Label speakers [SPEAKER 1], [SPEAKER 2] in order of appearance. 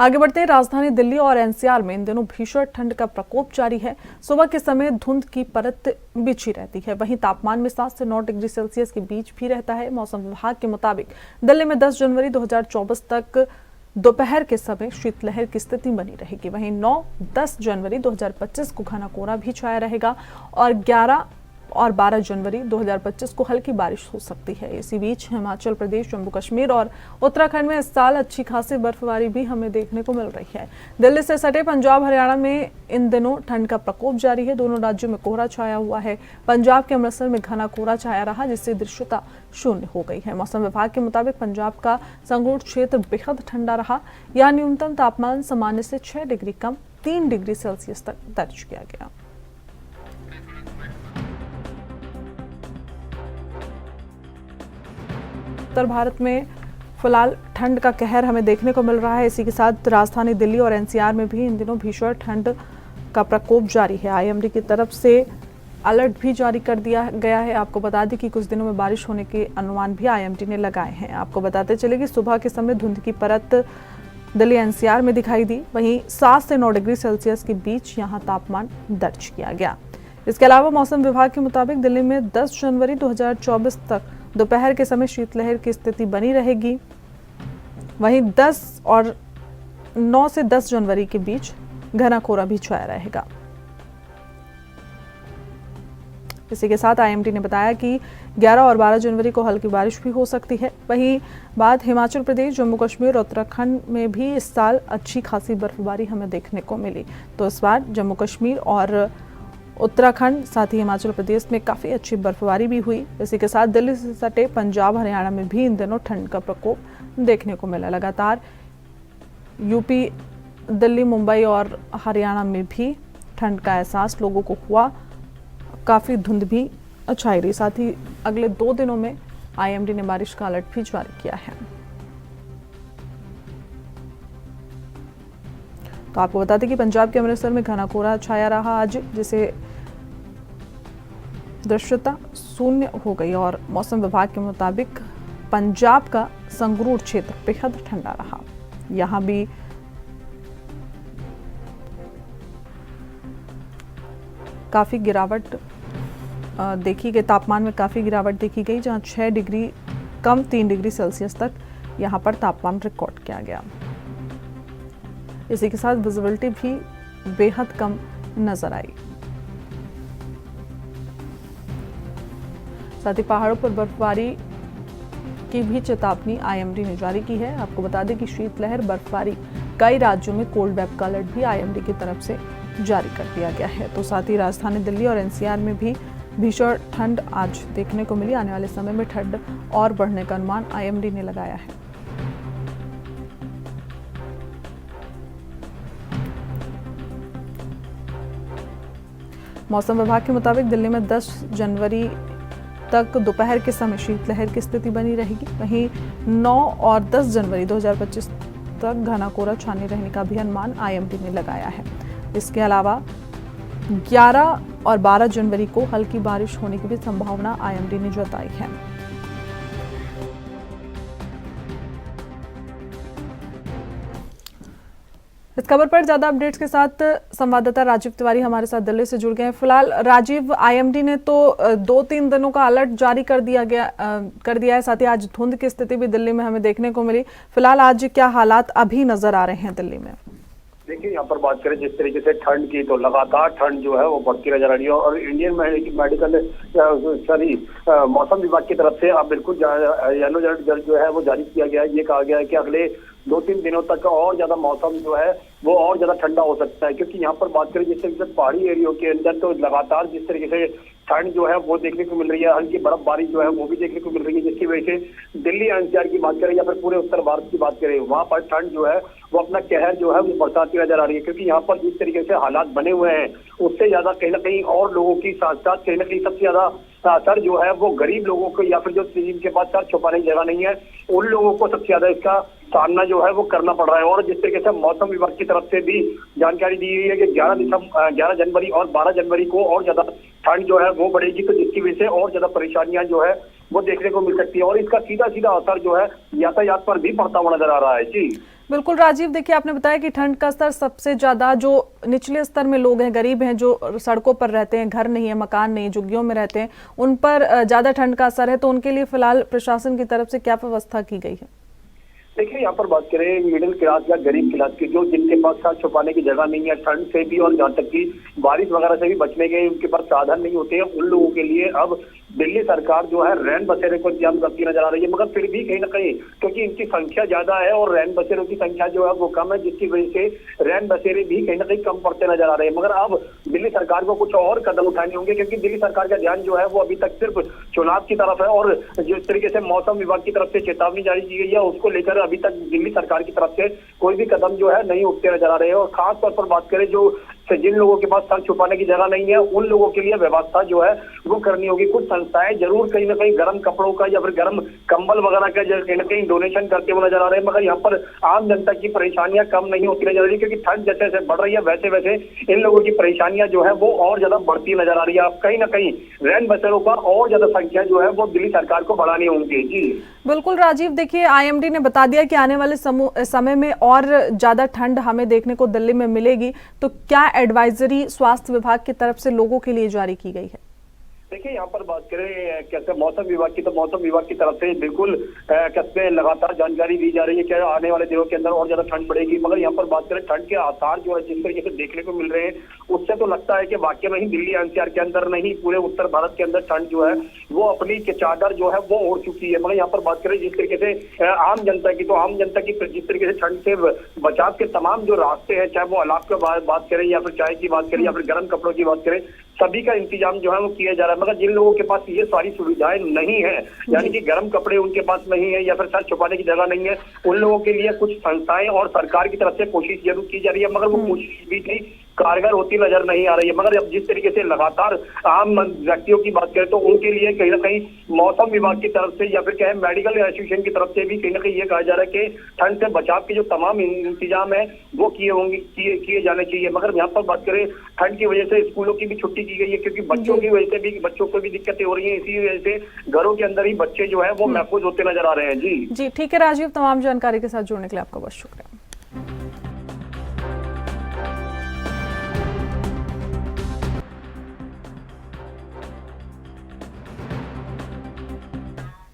[SPEAKER 1] आगे बढ़ते हैं। राजधानी दिल्ली और एनसीआर में इन दिनों भीषण ठंड का प्रकोप जारी है। सुबह के समय धुंध की परत बिछी रहती है, वहीं तापमान में 7 से 9 डिग्री सेल्सियस के बीच भी रहता है। मौसम विभाग के मुताबिक दिल्ली में 10 जनवरी 2024 तक दोपहर के समय शीतलहर की स्थिति बनी रहेगी। वहीं 9-10 जनवरी 2025 को घना कोहरा भी छाया रहेगा और 11 और 12 जनवरी 2025 को हल्की बारिश हो सकती है। इसी बीच हिमाचल प्रदेश, जम्मू कश्मीर और उत्तराखंड में इस साल अच्छी खासी बर्फबारी भी हमें देखने को मिल रही है। दिल्ली से सटे पंजाब, हरियाणा में इन दिनों ठंड का प्रकोप जारी है। दोनों राज्यों में कोहरा छाया हुआ है। पंजाब के अमृतसर में घना कोहरा छाया रहा, जिससे दृश्यता शून्य हो गई है। मौसम विभाग के मुताबिक पंजाब का संगरूर क्षेत्र बेहद ठंडा रहा। यहाँ न्यूनतम तापमान सामान्य से 6 डिग्री कम 3 डिग्री सेल्सियस तक दर्ज किया गया। उत्तर भारत में फिलहाल ठंड का कहर हमें देखने को मिल रहा है। इसी के साथ राजधानी दिल्ली और एनसीआर में भी इन दिनों भीषण ठंड का प्रकोप जारी है। आईएमडी की तरफ से अलर्ट भी जारी कर दिया गया है। आपको बता दें कि कुछ दिनों में बारिश होने के अनुमान भी आईएमडी ने लगाए हैं। आपको बताते चले कि सुबह के समय धुंध की परत दिल्ली एनसीआर में दिखाई दी। वहीं 7 से 9 डिग्री सेल्सियस के बीच यहां तापमान दर्ज किया गया। इसके अलावा मौसम विभाग के मुताबिक दिल्ली में 10 जनवरी 2024 तक दोपहर के समय शीतलहर की स्थिति बनी रहेगी। वहीं 9 से 10 जनवरी के बीच घना कोहरा भी छाया रहेगा। इसी के साथ आईएमडी ने बताया कि 11 और 12 जनवरी को हल्की बारिश भी हो सकती है। वहीं बाद हिमाचल प्रदेश, जम्मू कश्मीर और उत्तराखंड में भी इस साल अच्छी खासी बर्फबारी हमें देखने को मिली। तो इस बार जम्मू कश्मीर और उत्तराखंड साथ ही हिमाचल प्रदेश में काफ़ी अच्छी बर्फबारी भी हुई। इसी के साथ दिल्ली से सटे पंजाब, हरियाणा में भी इन दिनों ठंड का प्रकोप देखने को मिला। लगातार यूपी, दिल्ली, मुंबई और हरियाणा में भी ठंड का एहसास लोगों को हुआ। काफ़ी धुंध भी छाई रही। साथ ही अगले 2 दिनों में आईएमडी ने बारिश का अलर्ट भी जारी किया है। तो आपको बता दें कि पंजाब के अमृतसर में घना कोहरा छाया रहा आज, जिसे दृश्यता शून्य हो गई। और मौसम विभाग के मुताबिक पंजाब का संगरूर क्षेत्र बेहद ठंडा रहा। यहां भी काफी गिरावट देखी गई, तापमान में काफी गिरावट देखी गई, जहां 6 डिग्री कम 3 डिग्री सेल्सियस तक यहां पर तापमान रिकॉर्ड किया गया। इसी के साथ विजिबिलिटी भी बेहद कम नजर आई। साथ ही पहाड़ों पर बर्फबारी की भी चेतावनी आईएमडी ने जारी की है। आपको बता दें कि शीतलहर, बर्फबारी, कई राज्यों में कोल्ड वेव का अलर्ट भी आईएमडी की तरफ से जारी कर दिया गया है। तो साथ ही राजधानी दिल्ली और एनसीआर में भी भीषण ठंड आज देखने को मिली। आने वाले समय में ठंड और बढ़ने का अनुमान आईएमडी ने लगाया है। मौसम विभाग के मुताबिक दिल्ली में 10 जनवरी तक दोपहर के समय शीतलहर की स्थिति बनी रहेगी। वहीं 9 और 10 जनवरी 2025 तक घना कोहरा छाने रहने का भी अनुमान आईएमडी ने लगाया है। इसके अलावा 11 और 12 जनवरी को हल्की बारिश होने की भी संभावना आईएमडी ने जताई है। इस खबर पर ज्यादा अपडेट्स के साथ संवाददाता राजीव तिवारी हमारे साथ दिल्ली से जुड़ गए हैं। फिलहाल राजीव, आईएमडी ने तो 2-3 दिनों का अलर्ट जारी कर दिया है। साथ ही आज धुंध की स्थिति भी दिल्ली में हमें देखने को मिली। फिलहाल आज क्या हालात अभी नजर आ रहे हैं दिल्ली में?
[SPEAKER 2] देखिए, यहाँ पर बात करें जिस तरीके से ठंड की, तो लगातार ठंड जो है वो बढ़ती नजर आ रही है। और इंडियन मौसम विभाग की तरफ से अब बिल्कुल येलो अलर्ट जो है वो जारी किया गया है। ये कहा गया है कि अगले 2-3 दिनों तक और ज्यादा मौसम जो है वो और ज्यादा ठंडा हो सकता है। क्योंकि यहाँ पर बात करें जिस तरीके से पहाड़ी एरियो के अंदर, तो लगातार जिस तरीके से ठंड जो है वो देखने को मिल रही है, हल्की बर्फबारी जो है वो भी देखने को मिल रही है, जिसकी वजह से दिल्ली एनसीआर की बात करें या फिर पूरे उत्तर भारत की बात करें, वहां पर ठंड जो है वो अपना कहर जो है वो बरसाती नजर आ रही है। क्योंकि यहाँ पर जिस तरीके से हालात बने हुए हैं, उससे ज्यादा कहीं ना कहीं और लोगों की साथ साथ कहीं ना कहीं सबसे ज्यादा असर जो है वो गरीब लोगों को, या फिर जो जिनके पास सर छुपाने की जगह नहीं है, उन लोगों को सबसे ज्यादा इसका सामना जो है वो करना पड़ रहा है। और जिस तरीके से मौसम विभाग की तरफ से भी जानकारी दी गई है कि 11 जनवरी और 12 जनवरी को और ज्यादा ठंड जो है वो बढ़ेगी, तो जिसकी वजह से और ज्यादा परेशानियां जो है वो देखने को मिल सकती है। और इसका सीधा सीधा असर जो है यातायात पर भी पड़ता हुआ नजर आ रहा है। जी
[SPEAKER 1] बिल्कुल राजीव, देखिए आपने बताया कि ठंड का स्तर सबसे ज्यादा जो निचले स्तर में लोग हैं, गरीब हैं, जो सड़कों पर रहते हैं, घर नहीं है, मकान नहीं है, झुग्गियों में रहते हैं, उन पर ज्यादा ठंड का असर है। तो उनके लिए फिलहाल प्रशासन की तरफ से क्या व्यवस्था की गई है?
[SPEAKER 2] देखिए, यहाँ पर बात करें मिडिल क्लास या गरीब क्लास की, जो जिनके पास सर छुपाने की जगह नहीं है ठंड से भी, और जहाँ तक कि बारिश वगैरह से भी बचने के उनके पास साधन नहीं होते हैं, उन लोगों के लिए अब दिल्ली सरकार जो है रैन बसेरे को इंतजाम करती नजर आ रही है। मगर फिर भी कहीं ना कहीं क्योंकि इनकी संख्या ज्यादा है और रैन बसेरों की संख्या जो है वो कम है, जिसकी वजह से रैन बसेरे भी कहीं ना कहीं कम पड़ते नजर आ रहे हैं। मगर अब दिल्ली सरकार को कुछ और कदम उठाने होंगे, क्योंकि दिल्ली सरकार का ध्यान जो है वो अभी तक सिर्फ चुनाव की तरफ है, और जिस तरीके से मौसम विभाग की तरफ से चेतावनी जारी की गई है उसको लेकर अभी तक दिल्ली सरकार की तरफ से कोई भी कदम जो है नहीं उठते नजर आ रहे हैं। और खास तौर पर बात करें जो जिन लोगों के पास सर छुपाने की जगह नहीं है, उन लोगों के लिए व्यवस्था जो है वो करनी होगी। कुछ संस्थाएं जरूर कहीं ना कहीं गर्म कपड़ों का या फिर गर्म कंबल वगैरह का कहीं ना कहीं डोनेशन करते हुए नजर आ रहे हैं, मगर यहाँ पर आम जनता की परेशानियां कम नहीं होती नजर आ रही, क्योंकि ठंड जैसे जैसे बढ़ रही है वैसे वैसे इन लोगों की परेशानियां जो है वो और ज्यादा बढ़ती नजर आ रही है। अब कहीं ना कहीं रैन बसेरों का और ज्यादा संख्या जो है वो दिल्ली सरकार को बढ़ानी होंगी। जी
[SPEAKER 1] बिल्कुल राजीव, देखिए आईएमडी ने बता दिया कि आने वाले समय में और ज्यादा ठंड हमें देखने को दिल्ली में मिलेगी। तो क्या एडवाइजरी स्वास्थ्य विभाग की तरफ से लोगों के लिए जारी की गई है?
[SPEAKER 2] देखिए, यहाँ पर बात करें कैसे मौसम विभाग की, तो मौसम विभाग की तरफ से बिल्कुल कैसे लगातार जानकारी दी जा रही है कि आने वाले दिनों के अंदर और ज्यादा ठंड बढ़ेगी। मगर यहाँ पर बात करें ठंड के आसार जो है जिस तरीके से देखने को मिल रहे हैं, उससे तो लगता है कि वाकई में ही दिल्ली एनसीआर के अंदर नहीं पूरे उत्तर भारत के अंदर ठंड जो है वो अपनी चादर जो है वो ओढ़ चुकी है। मगर यहाँ पर बात करें जिस तरीके से आम जनता की, तो आम जनता की जिस तरीके से ठंड से बचाव के तमाम जो रास्ते हैं, चाहे वो अलाव की बात करें या फिर चाय की बात करें या फिर गर्म कपड़ों की बात करें, सभी का इंतजाम जो है वो किया जा रहा है। मगर जिन लोगों के पास ये सारी सुविधाएं नहीं है, यानी कि गर्म कपड़े उनके पास नहीं है या फिर सर छुपाने की जगह नहीं है, उन लोगों के लिए कुछ संस्थाएं और सरकार की तरफ से कोशिश जरूर की जा रही है, मगर वो कोशिश भी थी कारगर होती नजर नहीं आ रही है। मगर अब जिस तरीके से लगातार आम व्यक्तियों की बात करें तो उनके लिए कहीं ना कहीं मौसम विभाग की तरफ से या फिर क्या है मेडिकल एसोसिएशन की तरफ से भी कहीं ना कहीं ये कहा जा रहा है कि ठंड से बचाव के जो तमाम इंतजाम है वो किए जाने चाहिए। मगर यहाँ पर बात करें ठंड की वजह से स्कूलों की भी छुट्टी की गई है, क्योंकि बच्चों की वजह से भी बच्चों को भी दिक्कतें हो रही है, इसी वजह से घरों के अंदर ही बच्चे जो है वो महफूज होते नजर आ रहे हैं। जी
[SPEAKER 1] ठीक है राजीव, तमाम जानकारी के साथ जुड़ने के लिए आपका बहुत शुक्रिया।